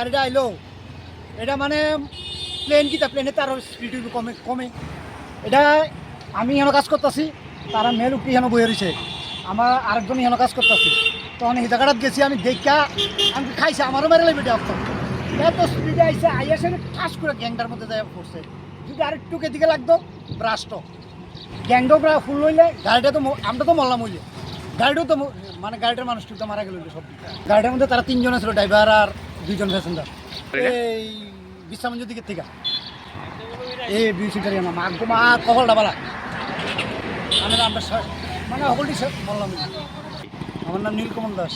গাড়িটা আইলো এটা মানে প্লেন কিতা প্লেনে তার স্পিড কমে কমে এটা আমি এখানে কাজ করতেছি তারা মেল উপরি এখানে বয়ে রয়েছে আমার আরেকজন এখানে কাজ করতেছি তখন এই জায়গাটা গেছি আমি দেখা আমি খাইছে আমারও মেরে লাগবে এটা এত স্পিডে আইসে আইসে ঠাস করে গ্যাংটার মধ্যে যাই পড়ছে যদি আরেকটুকে দিকে লাগতো ব্রাস্ট গ্যাংটাও প্রায় ফুল হইলে গাড়িটা তো আমরা তো মরলাম হইলে গাড়িটাও তো মানে গাড়িটার মানুষ তো মারা গেল সব গাড়িটার মধ্যে তারা 3 জন ছিল ড্রাইভার আর 2 জন প্যাসেঞ্জার এই বিশ্রামঞ্জের দিকের থেকে এই বিউসিটারি আমার মা কপালটা বালা আমরা মানে সকলটি বললাম আমার নাম নীলকমল দাস।